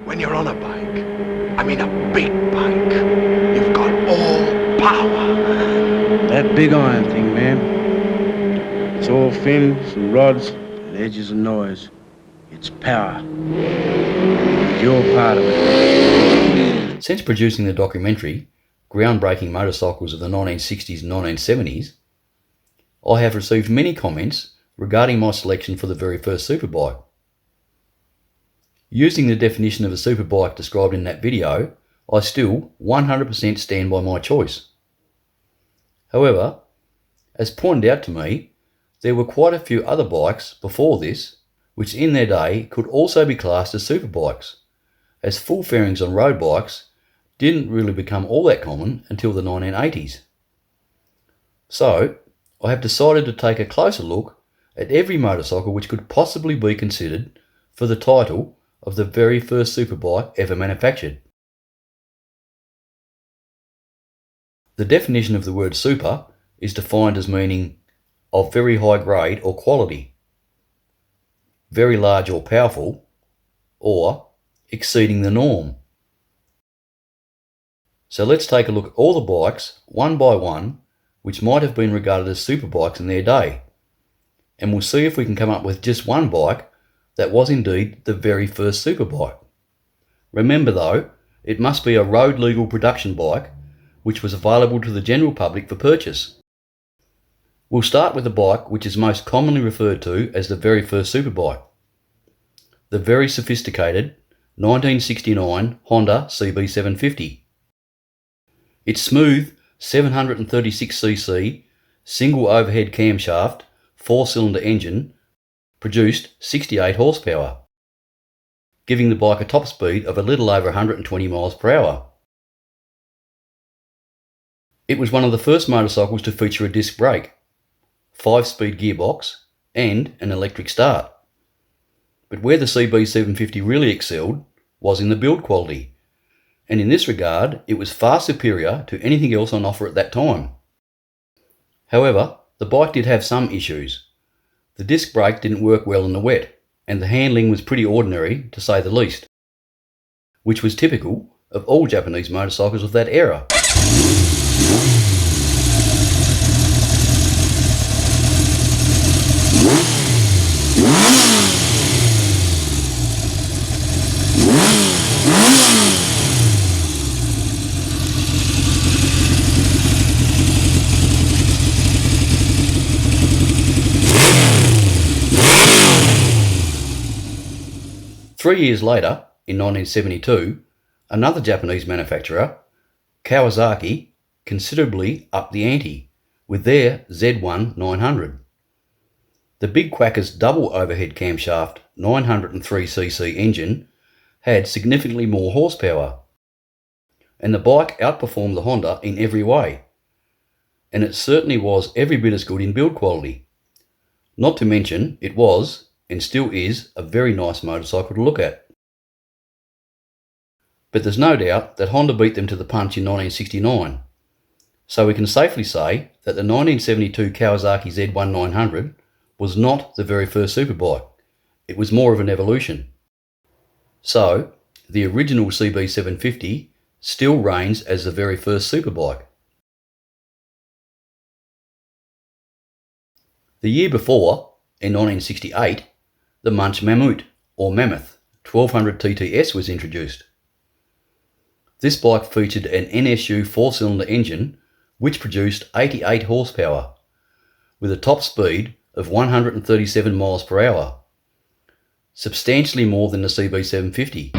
When you're on a bike, I mean a big bike, you've got all power, man. That big iron thing, man. It's all fins and rods and edges and noise. It's power. And you're part of it. Since producing the documentary, Groundbreaking Motorcycles of the 1960s and 1970s, I have received many comments regarding my selection for the very first superbike. Using the definition of a superbike described in that video, I still 100% stand by my choice. However, as pointed out to me, there were quite a few other bikes before this which in their day could also be classed as superbikes, as full fairings on road bikes didn't really become all that common until the 1980s. So, I have decided to take a closer look at every motorcycle which could possibly be considered for the title of the very first superbike ever manufactured. The definition of the word super is defined as meaning of very high grade or quality, very large or powerful, or exceeding the norm. So let's take a look at all the bikes, one by one, which might have been regarded as superbikes in their day, and we'll see if we can come up with just one bike that was indeed the very first superbike. Remember though, it must be a road legal production bike which was available to the general public for purchase. We'll start with the bike which is most commonly referred to as the very first superbike, the very sophisticated 1969 Honda CB750. Its smooth 736cc single overhead camshaft 4-cylinder engine produced 68 horsepower, giving the bike a top speed of a little over 120 miles per hour. It was one of the first motorcycles to feature a disc brake, 5-speed gearbox and an electric start. But where the CB750 really excelled was in the build quality, and in this regard it was far superior to anything else on offer at that time. However, the bike did have some issues. The disc brake didn't work well in the wet, and the handling was pretty ordinary to say the least, which was typical of all Japanese motorcycles of that era. 3 years later, in 1972, another Japanese manufacturer, Kawasaki, considerably upped the ante with their Z1 900. The Big Quacker's double overhead camshaft 903cc engine had significantly more horsepower, and the bike outperformed the Honda in every way, and it certainly was every bit as good in build quality. Not to mention, it was, and still is, a very nice motorcycle to look at. But there's no doubt that Honda beat them to the punch in 1969, so we can safely say that the 1972 Kawasaki Z1 900 was not the very first superbike. It was more of an evolution. So, the original CB750 still reigns as the very first superbike. The year before, in 1968, the Munch Mammut, or Mammoth, 1200 TTS was introduced. This bike featured an NSU 4-cylinder engine which produced 88 horsepower, with a top speed of 137 miles per hour, substantially more than the CB750.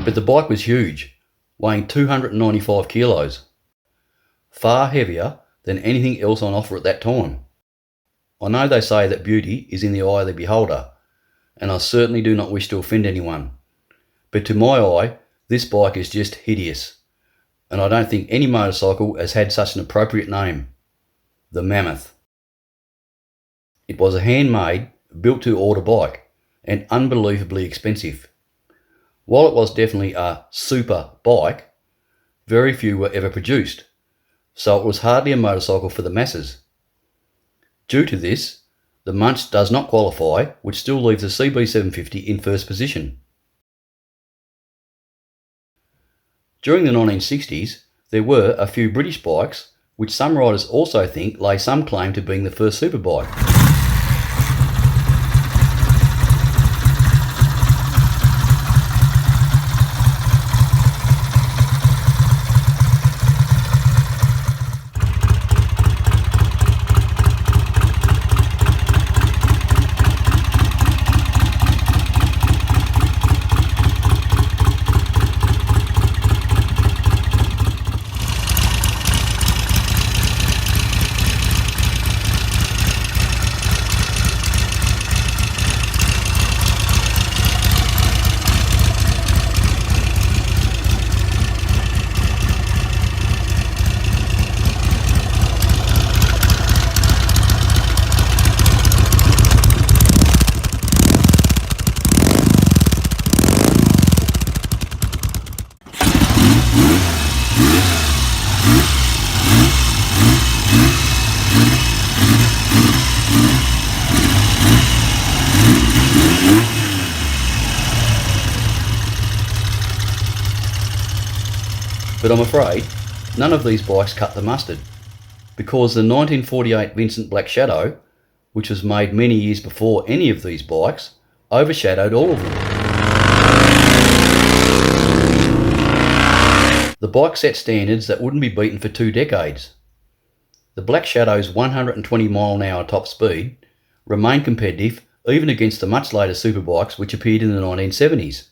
But the bike was huge, weighing 295 kilos, far heavier than anything else on offer at that time. I know they say that beauty is in the eye of the beholder, and I certainly do not wish to offend anyone, but to my eye, this bike is just hideous, and I don't think any motorcycle has had such an appropriate name, the Mammoth. It was a handmade, built-to-order bike, and unbelievably expensive. While it was definitely a super bike, very few were ever produced, so it was hardly a motorcycle for the masses. Due to this, the Munch does not qualify, which still leaves the CB750 in first position. During the 1960s, there were a few British bikes, which some riders also think lay some claim to being the first superbike. But I'm afraid none of these bikes cut the mustard, because the 1948 Vincent Black Shadow, which was made many years before any of these bikes, overshadowed all of them. The bike set standards that wouldn't be beaten for 2 decades. The Black Shadow's 120 mile/hour top speed remained competitive even against the much later superbikes which appeared in the 1970s.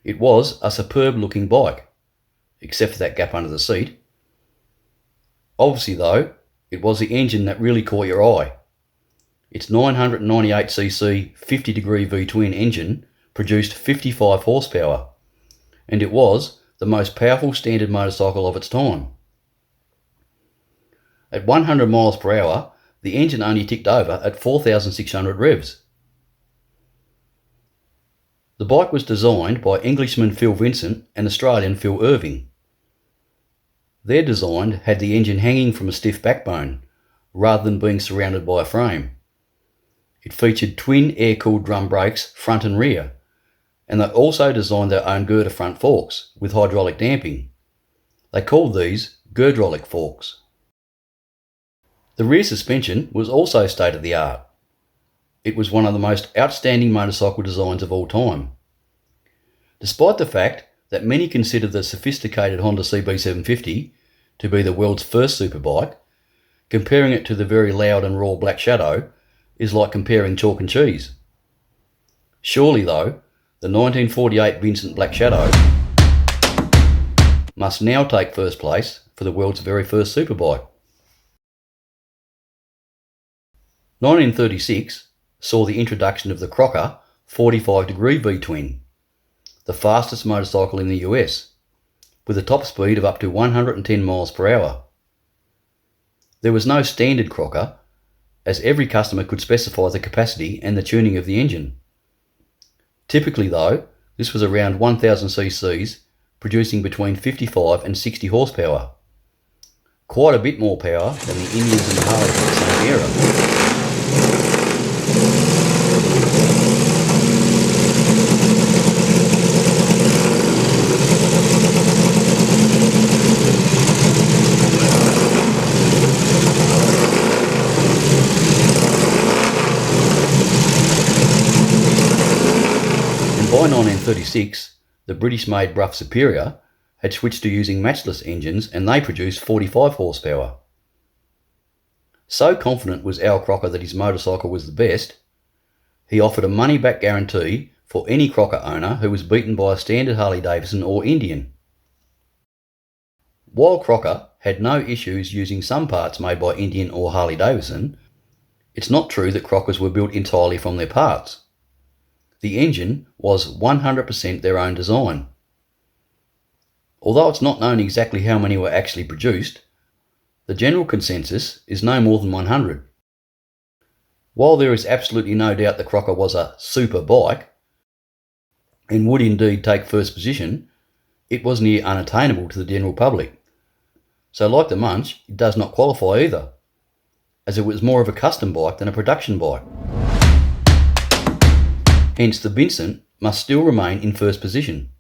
It was a superb looking bike, except for that gap under the seat. Obviously though, it was the engine that really caught your eye. Its 998cc 50-degree V-twin engine produced 55 horsepower, and it was the most powerful standard motorcycle of its time. At 100 miles per hour, the engine only ticked over at 4,600 revs. The bike was designed by Englishman Phil Vincent and Australian Phil Irving. Their design had the engine hanging from a stiff backbone, rather than being surrounded by a frame. It featured twin air-cooled drum brakes front and rear, and they also designed their own girder front forks with hydraulic damping. They called these girdrolic forks. The rear suspension was also state-of-the-art. It was one of the most outstanding motorcycle designs of all time. Despite the fact that many consider the sophisticated Honda CB750 to be the world's first superbike, comparing it to the very loud and raw Black Shadow is like comparing chalk and cheese. Surely though, the 1948 Vincent Black Shadow must now take first place for the world's very first superbike. 1936 saw the introduction of the Crocker 45-degree V-twin, the fastest motorcycle in the US, with a top speed of up to 110 miles per hour. There was no standard Crocker, as every customer could specify the capacity and the tuning of the engine. Typically though, this was around 1000 cc's, producing between 55 and 60 horsepower. Quite a bit more power than the Indians and Harleys of the same era. By 1936, the British-made Brough Superior had switched to using matchless engines, and they produced 45 horsepower. So confident was Al Crocker that his motorcycle was the best, he offered a money-back guarantee for any Crocker owner who was beaten by a standard Harley-Davidson or Indian. While Crocker had no issues using some parts made by Indian or Harley-Davidson, it's not true that Crockers were built entirely from their parts. The engine was 100% their own design. Although it's not known exactly how many were actually produced, the general consensus is no more than 100. While there is absolutely no doubt the Crocker was a super bike, and would indeed take first position, it was near unattainable to the general public. So like the Munch, it does not qualify either, as it was more of a custom bike than a production bike. Hence the Vincent must still remain in first position.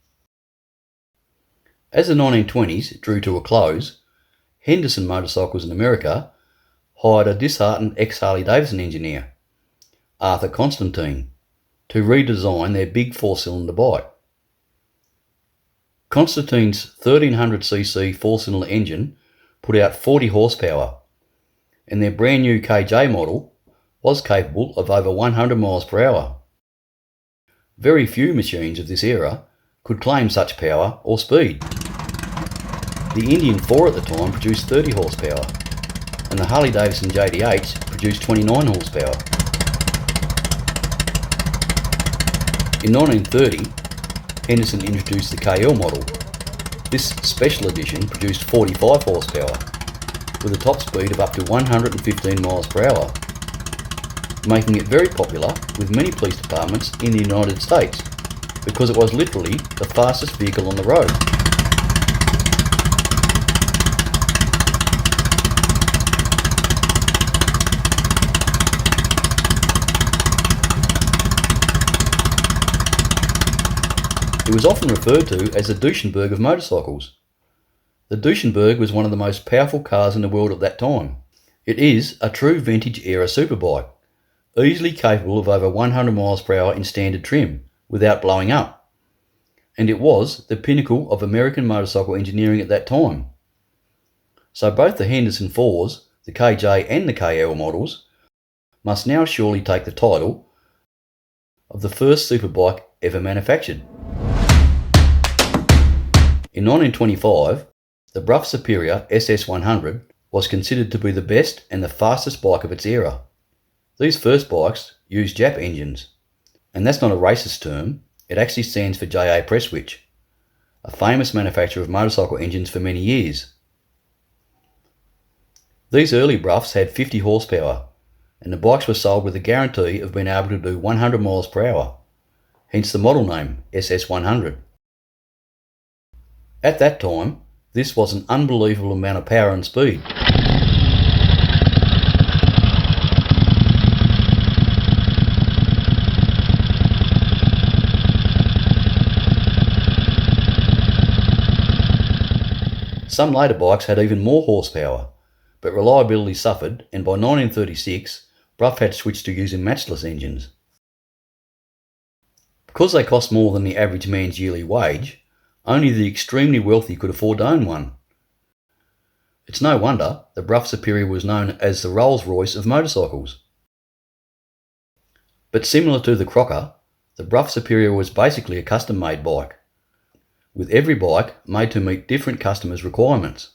As the 1920s drew to a close, Henderson Motorcycles in America hired a disheartened ex-Harley-Davidson engineer, Arthur Constantine, to redesign their big four-cylinder bike. Constantine's 1300cc four-cylinder engine put out 40 horsepower, and their brand new KJ model was capable of over 100 miles per hour. Very few machines of this era could claim such power or speed. The Indian 4 at the time produced 30 horsepower, and the Harley-Davidson JDH produced 29 horsepower. In 1930, Henderson introduced the KL model. This special edition produced 45 horsepower, with a top speed of up to 115 miles per hour, making it very popular with many police departments in the United States, because it was literally the fastest vehicle on the road. It was often referred to as the Duesenberg of motorcycles. The Duesenberg was one of the most powerful cars in the world at that time. It is a true vintage era superbike, easily capable of over 100 miles per hour in standard trim without blowing up. And it was the pinnacle of American motorcycle engineering at that time. So both the Henderson 4s, the KJ and the KL models must now surely take the title of the first superbike ever manufactured. In 1925, the Brough Superior SS100 was considered to be the best and the fastest bike of its era. These first bikes used Jap engines, and that's not a racist term, it actually stands for J.A. Prestwich, a famous manufacturer of motorcycle engines for many years. These early Broughs had 50 horsepower, and the bikes were sold with a guarantee of being able to do 100 miles per hour, hence the model name SS100. At that time, this was an unbelievable amount of power and speed. Some later bikes had even more horsepower, but reliability suffered, and by 1936, Brough had switched to using matchless engines. Because they cost more than the average man's yearly wage, only the extremely wealthy could afford to own one. It's no wonder the Brough Superior was known as the Rolls-Royce of motorcycles. But similar to the Crocker, the Brough Superior was basically a custom-made bike, with every bike made to meet different customers' requirements.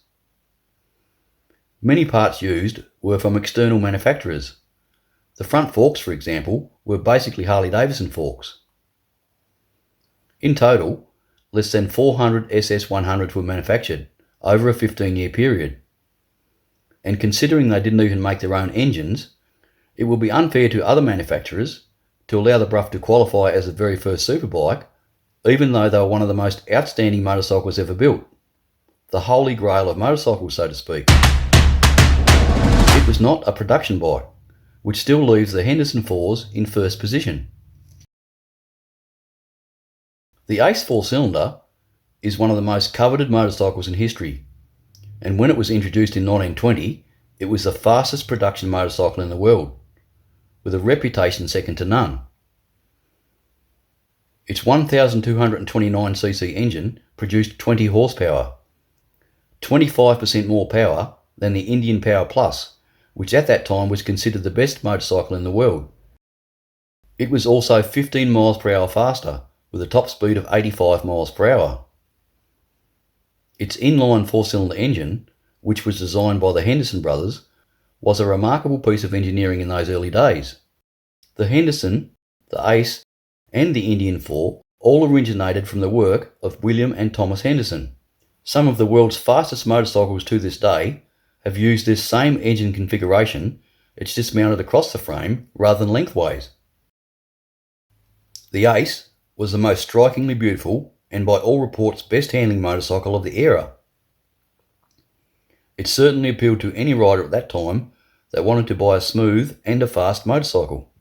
Many parts used were from external manufacturers. The front forks, for example, were basically Harley-Davidson forks. In total, less than 400 SS100s were manufactured over a 15-year period. And considering they didn't even make their own engines, it would be unfair to other manufacturers to allow the Brough to qualify as the very first superbike, even though they were one of the most outstanding motorcycles ever built. The holy grail of motorcycles, so to speak. It was not a production bike, which still leaves the Henderson 4s in first position. The Ace 4-cylinder is one of the most coveted motorcycles in history, and when it was introduced in 1920, it was the fastest production motorcycle in the world, with a reputation second to none. Its 1,229cc engine produced 20 horsepower, 25% more power than the Indian Power Plus, which at that time was considered the best motorcycle in the world. It was also 15 miles per hour faster, with a top speed of 85 miles per hour. Its inline 4-cylinder engine, which was designed by the Henderson brothers, was a remarkable piece of engineering in those early days. The Henderson, the Ace, and the Indian 4 all originated from the work of William and Thomas Henderson. Some of the world's fastest motorcycles to this day have used this same engine configuration it's just mounted across the frame rather than lengthways. The Ace was the most strikingly beautiful and by all reports best handling motorcycle of the era. It certainly appealed to any rider at that time that wanted to buy a smooth and a fast motorcycle.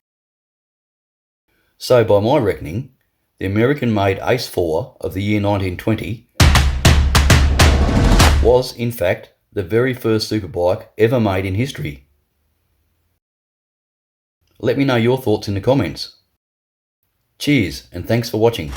So by my reckoning, the American-made Ace 4 of the year 1920 was, in fact, the very first superbike ever made in history. Let me know your thoughts in the comments. Cheers and thanks for watching.